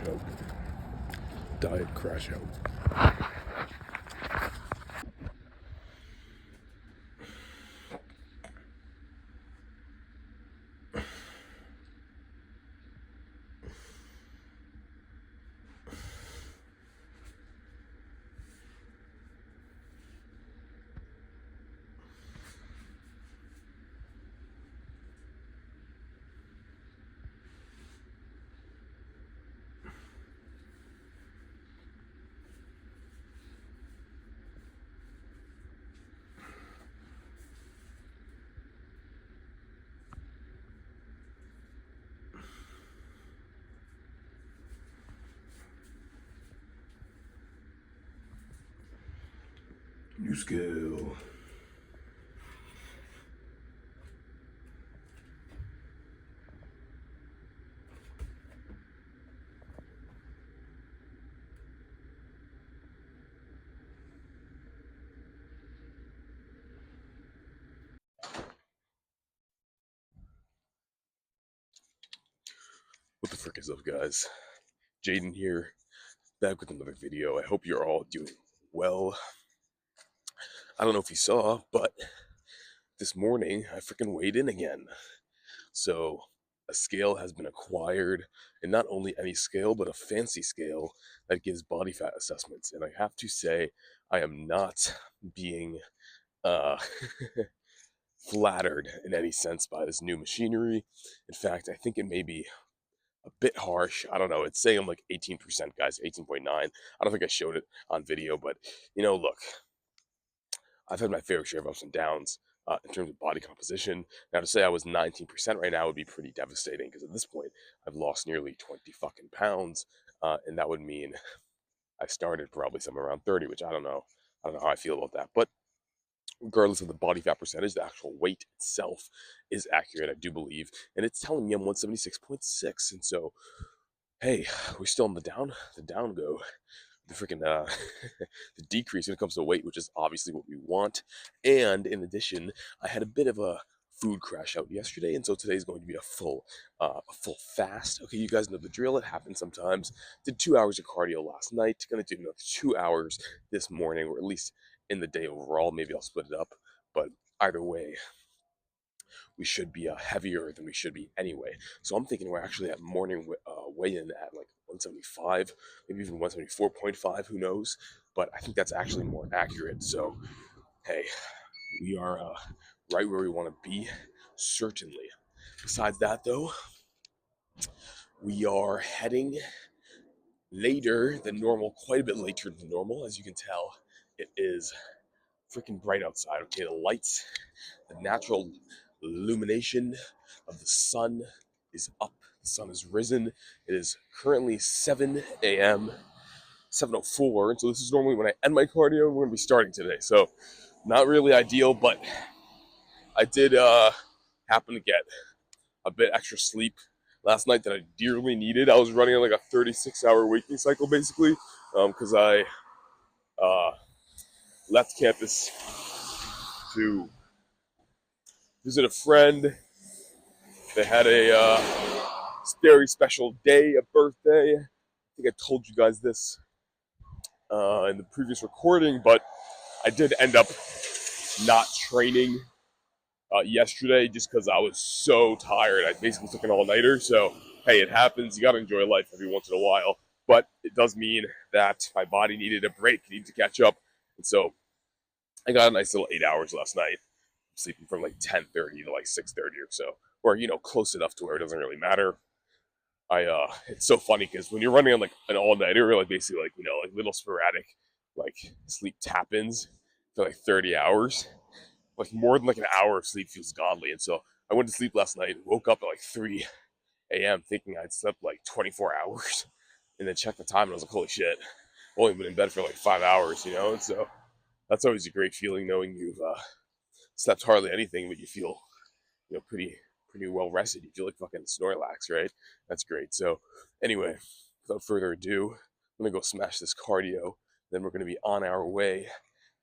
Crashout. Diet Crashout. New scale. What the frick is up, guys? Jaden here, back with another video. I hope you're all doing well. I don't know if you saw, but this morning I freaking weighed in again. So a scale has been acquired, and not only any scale, but a fancy scale that gives body fat assessments. And I have to say, I am not being uh, flattered in any sense by this new machinery. In fact, I think it may be a bit harsh. I don't know. It's saying I'm like 18%, guys, 18.9. I don't think I showed it on video, but look, I've had my fair share of ups and downs in terms of body composition. Now, to say I was 19% right now would be pretty devastating because at this point, I've lost nearly 20 fucking pounds, and that would mean I started probably somewhere around 30, which I don't know. I don't know how I feel about that, but regardless of the body fat percentage, the actual weight itself is accurate, I do believe, and it's telling me I'm 176.6, and so hey, we're still on the down go, the freaking the decrease when it comes to weight, which is obviously what we want. And in addition, I had a bit of a food crash out yesterday, and so today's going to be a full fast. Okay, you guys know the drill. It happens sometimes. Did 2 hours of cardio last night. Gonna do another 2 hours this morning, or at least in the day overall. Maybe I'll split it up, but either way, we should be heavier than we should be anyway. So I'm thinking we're actually at morning weigh-in at like 175, maybe even 174.5, who knows? But I think that's actually more accurate. So, hey, we are right where we want to be, certainly. Besides that, though, we are heading later than normal, quite a bit later than normal. As you can tell, it is freaking bright outside. Okay, the lights, the natural illumination of the sun is up. The sun has risen. It is currently 7 a.m., 7:04. And so this is normally when I end my cardio. We're going to be starting today. So not really ideal, but I did happen to get a bit extra sleep last night that I dearly needed. I was running on like a 36-hour waking cycle, basically, because I left campus to visit a friend. They had a very special day, a birthday. I think I told you guys this in the previous recording, but I did end up not training yesterday just because I was so tired. I basically took an all-nighter, so hey, it happens. You got to enjoy life every once in a while, but it does mean that my body needed a break, needed to catch up, and so I got a nice little 8 hours last night, sleeping from like 10:30 to like 6:30 or so, or close enough to where it doesn't really matter. It's so funny because when you're running on like an all-nighter, like basically like like little sporadic like sleep tap-ins for like 30 hours, like more than like an hour of sleep feels godly. And so I went to sleep last night, woke up at like 3 a.m. thinking I'd slept like 24 hours, and then checked the time and I was like, holy shit, I've only been in bed for like 5 hours, and so that's always a great feeling knowing you've slept hardly anything, but you feel pretty well rested. You feel like fucking Snorlax, right? That's great. So anyway, without further ado, I'm gonna go smash this cardio. Then we're gonna be on our way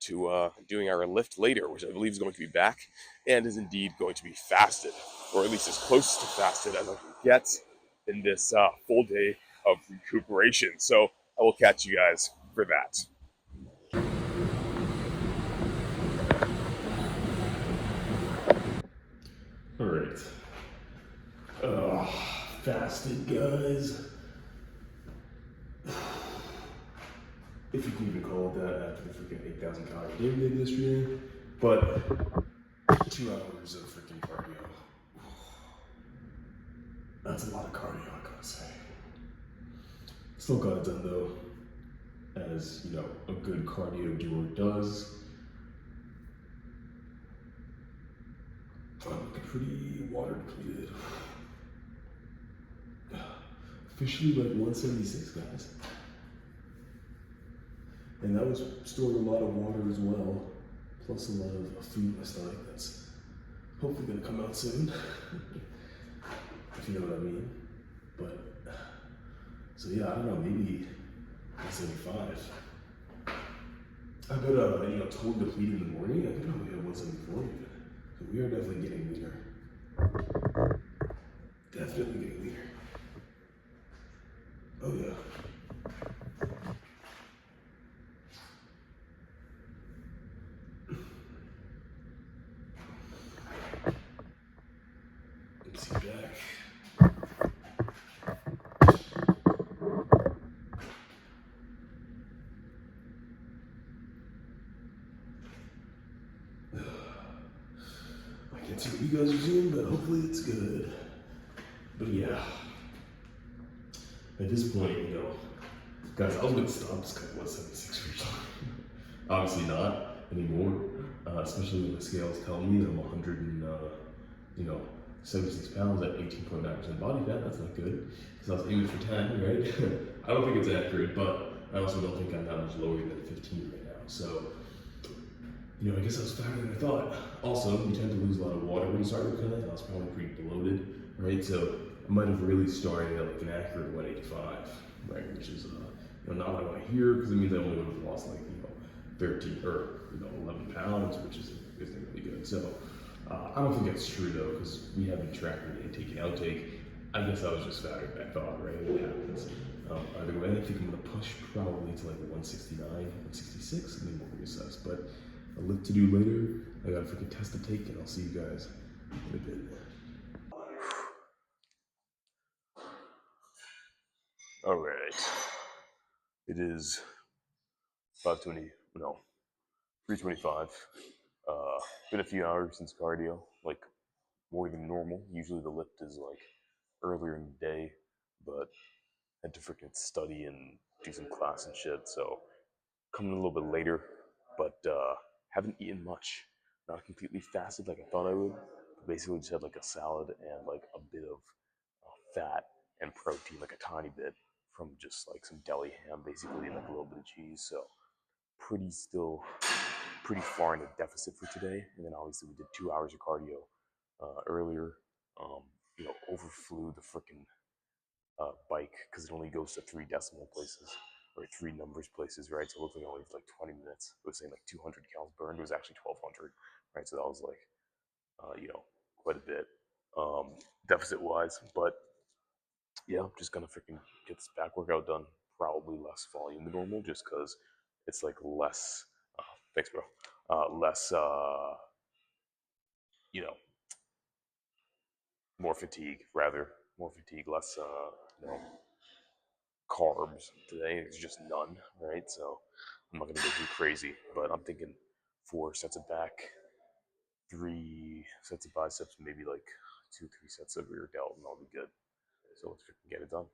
to doing our lift later, which I believe is going to be back and is indeed going to be fasted, or at least as close to fasted as I can get in this full day of recuperation. So I will catch you guys for that. All right. Fasted, guys. If you can even call it that after the freaking 8,000 calorie day we did yesterday. But 2 hours of freaking cardio. That's a lot of cardio, I gotta say. Still got it done though, as you know, a good cardio doer does. I'm looking pretty water depleted. Officially like 176, guys. And that was storing a lot of water as well, plus a lot of food in my stomach that's hopefully gonna come out soon, if you know what I mean. But, so yeah, I don't know, maybe 175. I bet, totally depleted in the morning, I could probably hit 174 even. So we are definitely getting leaner. Definitely getting leaner. Oh yeah. Let's see back. I can't see what you guys are seeing, but hopefully it's good. But yeah, at this point, guys, I was gonna stop this cut 176 for sure. Obviously not anymore, especially when the scales tell me that I'm 100 and, 76 pounds at 18.9% body fat. That's not good, because I was aiming for 10, right? I don't think it's accurate, but I also don't think I'm that much lower than 15 right now. So, I guess I was fatter than I thought. Also, you tend to lose a lot of water when you start your cut. I was probably pretty bloated, right? So I might have really started at like an accurate 185, right? Which is not what I want to hear, because it means I only would have lost like 13 or 11 pounds, which isn't really good. So I don't think that's true though, because we have been tracking the intake and outtake. I guess I was just fatter than I thought, right? It happens. Either way, I think I'm gonna push probably to like 169, 166, and then we'll reassess. But a lift to do later. I got a freaking test to take, and I'll see you guys in a bit. All right. It is 5:20. No, 3:25. Been a few hours since cardio, like more than normal. Usually the lift is like earlier in the day, but had to freaking study and do some class and shit. So coming a little bit later, but haven't eaten much. Not completely fasted like I thought I would. Basically, just had like a salad and like a bit of fat and protein, like a tiny bit from just like some deli ham, basically, and like a little bit of cheese. So pretty far in a deficit for today. And then obviously we did 2 hours of cardio earlier. Um, overflew the freaking bike because it only goes to three decimal places or three numbers places, right? So it looked like it only was like 20 minutes. It was saying like 200 calories burned. It was actually 1,200, right? So that was like, quite a bit deficit wise. But yeah, I'm just gonna freaking get this back workout done. Probably less volume than normal, just because it's like less. Thanks, bro. Less, you know, more fatigue rather, more fatigue, less, carbs today. It's just none, right? So I'm not gonna go too crazy, but I'm thinking 4 sets of back, 3 sets of biceps, maybe like 2, 3 sets of rear delt, and I'll be good. So let's freaking get it done.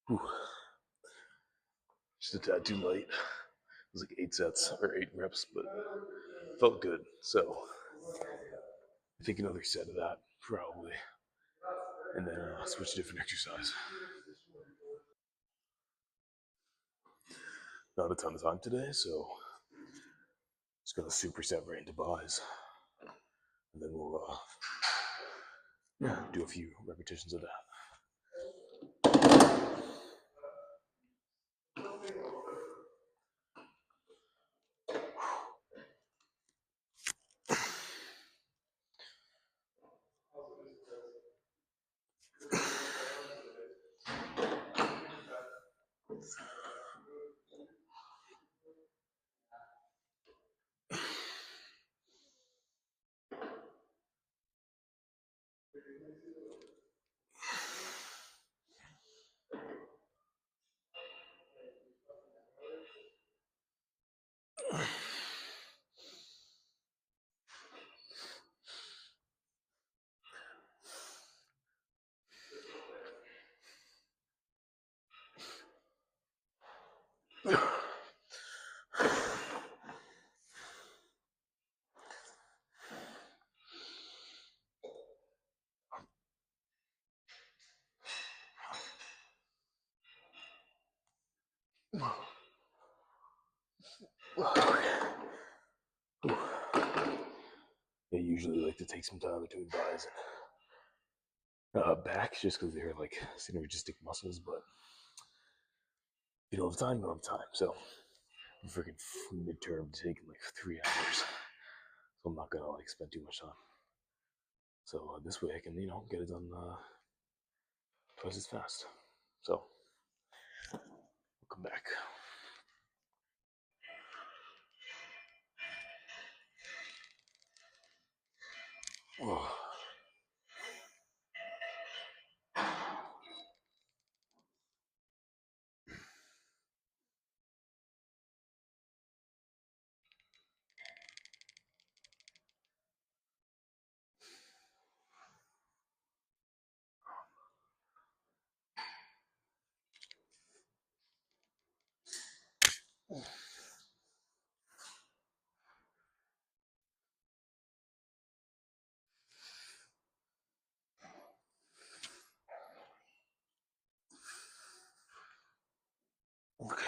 Whew. Just a tad too light. It was like 8 sets or 8 reps, but felt good. So I think another set of that probably, and then switch to different exercise. Not a ton of time today, so just gonna superset right into buys, and then we'll do a few repetitions of that. I usually like to take some time between buys and backs just because they're like synergistic muscles, but you don't have time, you don't have time. So I'm freaking midterm taking like 3 hours, so I'm not gonna like spend too much time. So this way I can get it done twice as fast. So we'll come back. Oh. Okay.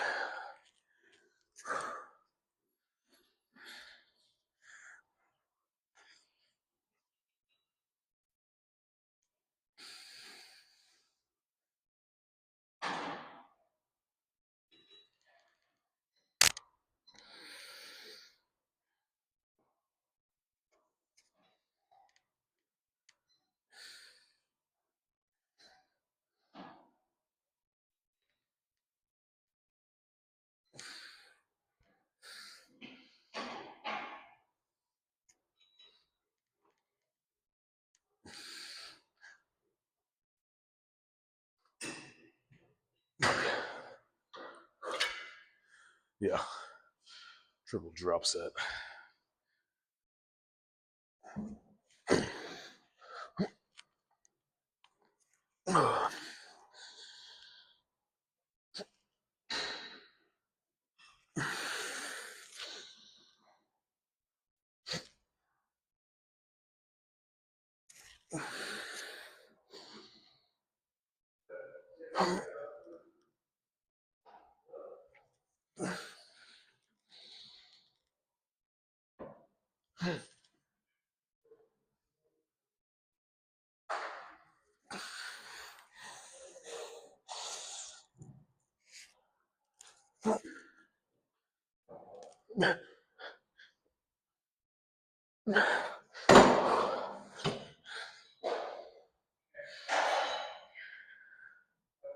Yeah, triple drop set.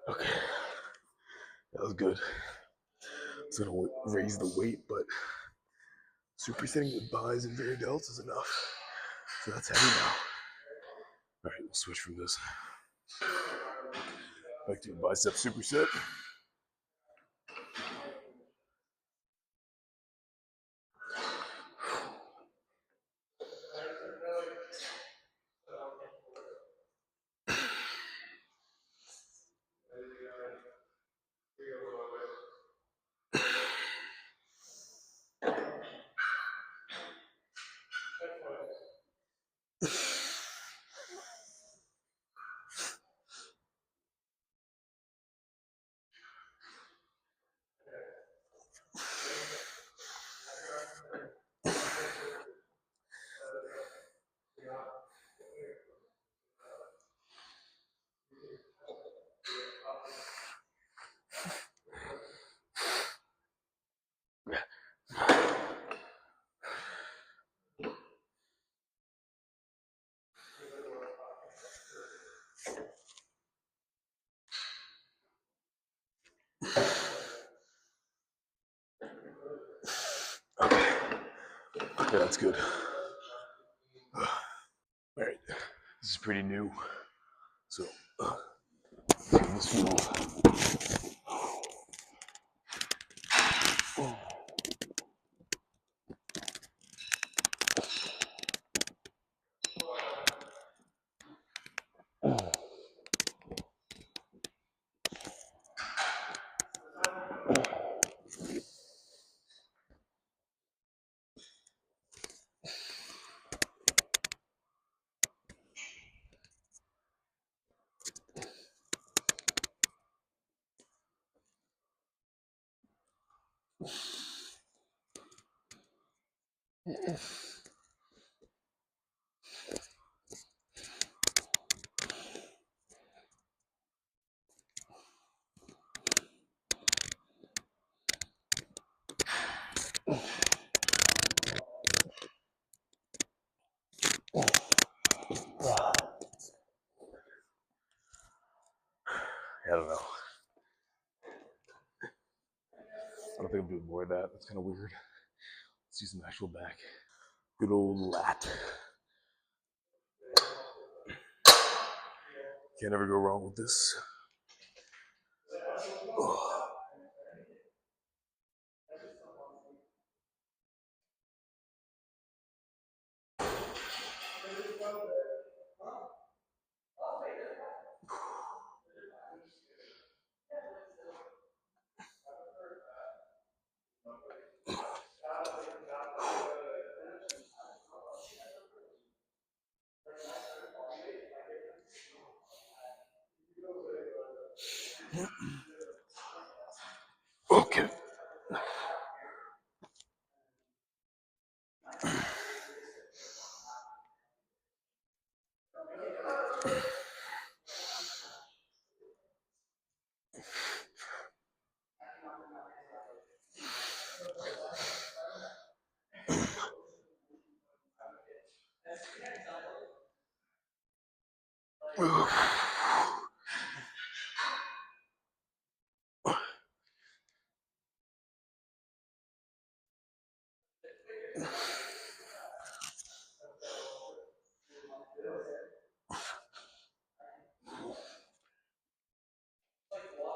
Okay, that was good. It's gonna raise the weight, but supersetting with buys and rear delts is enough. So that's heavy now. All right, we'll switch from this. Back to bicep superset. that's good. All right, this is pretty new. So, this fuel. I don't know. I don't think I'm doing more of that. That's kind of weird. Let's use some actual back. Good old lat. Can't ever go wrong with this. Okay.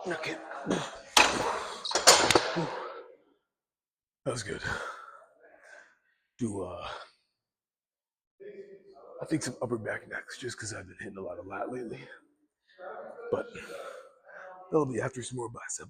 Okay. That was good. Do I think some upper back next, just because I've been hitting a lot of lat lately. But that'll be after some more bicep.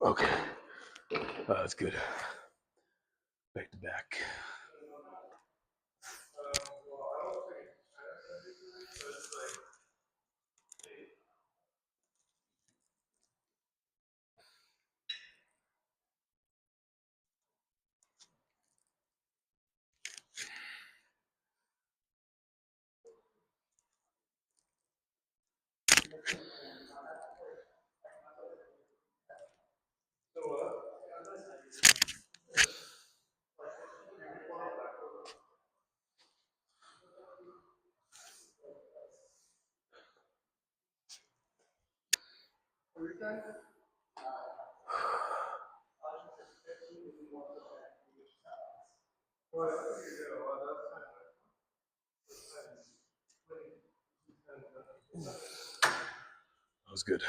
Okay, that's good. Back to back. That was good.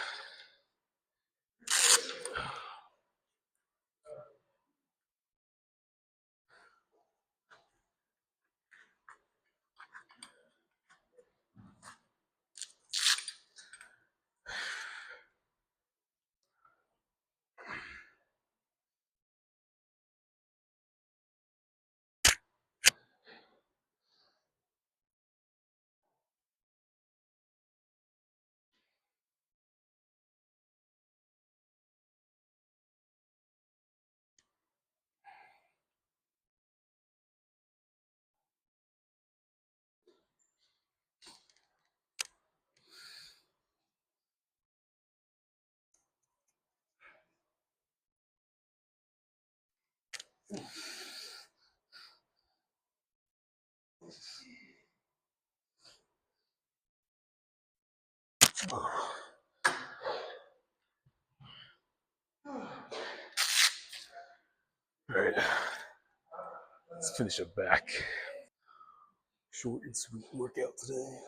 Alright, let's finish up back. Short and sweet workout today.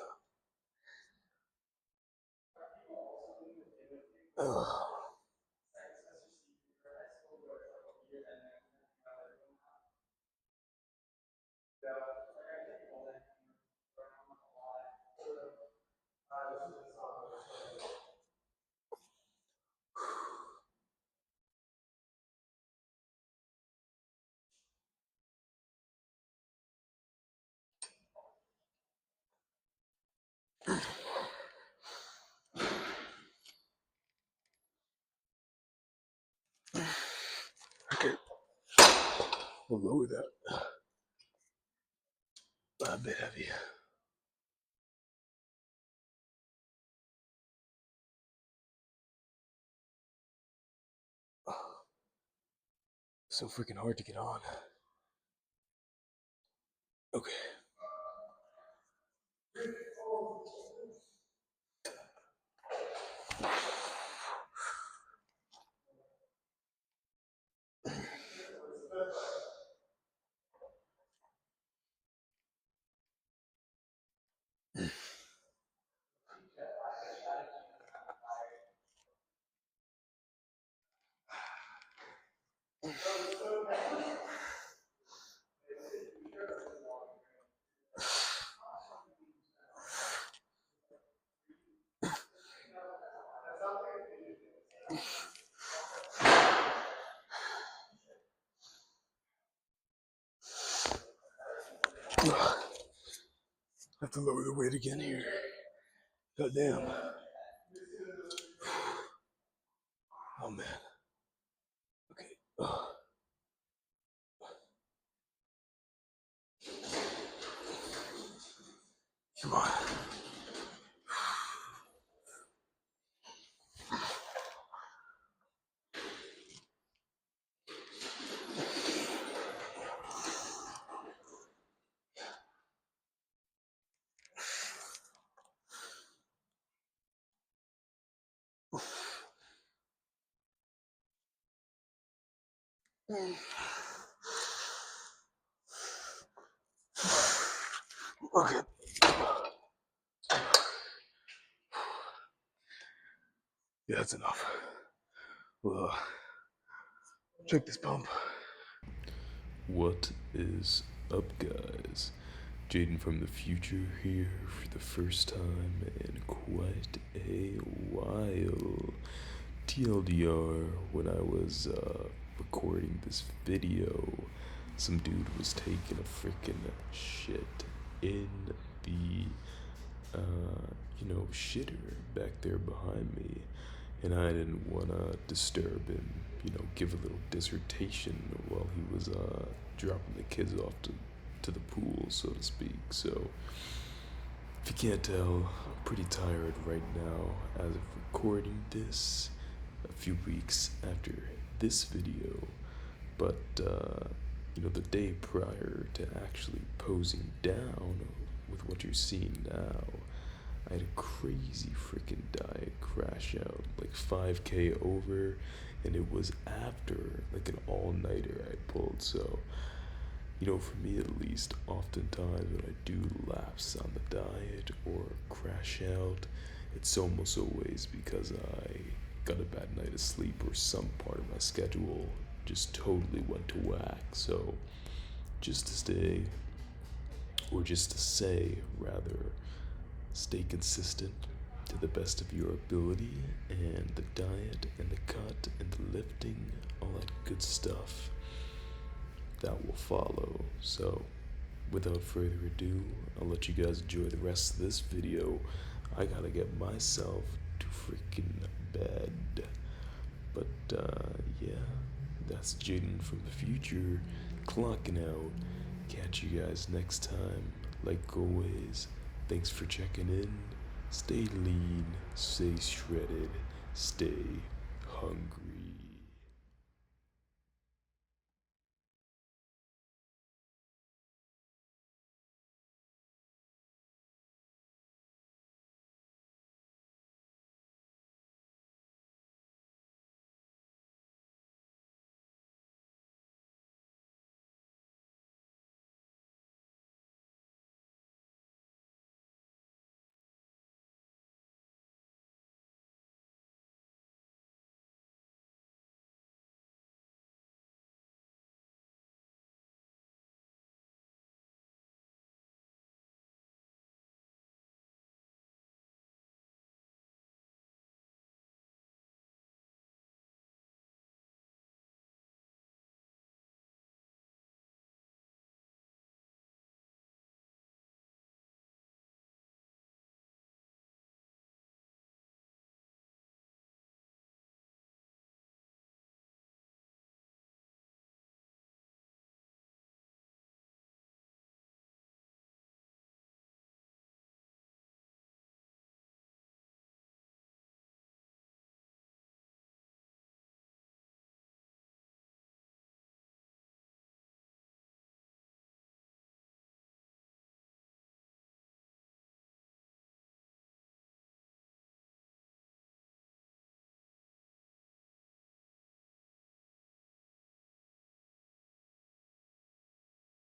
Okay, we'll lower that. A bit heavy. So freaking hard to get on. Okay. I have to lower the weight again here. God damn. Oh man. Okay. Come on. Okay. Yeah, that's enough. Well, check this pump. What is up, guys? Jaden from the future here for the first time in quite a while. TLDR, when I was recording this video, some dude was taking a freaking shit in the, shitter back there behind me. And I didn't want to disturb him, give a little dissertation while he was dropping the kids off to the pool, so to speak. So, if you can't tell, I'm pretty tired right now as of recording this a few weeks after this video. But, the day prior to actually posing down with what you're seeing now, I had a crazy freaking diet crash out, like 5K over, and it was after like an all-nighter I pulled. So, for me at least, oftentimes when I do lapse on the diet or crash out, it's almost always because I got a bad night of sleep or some part of my schedule just totally went to whack. So, just to stay, or just to say rather, stay consistent to the best of your ability, and the diet and the cut and the lifting, all that good stuff, that will follow. So, without further ado, I'll let you guys enjoy the rest of this video. I gotta get myself to freaking bed. But, yeah, that's Jaden from the future, clocking out. Catch you guys next time. Like always, thanks for checking in. Stay lean, stay shredded, stay hungry.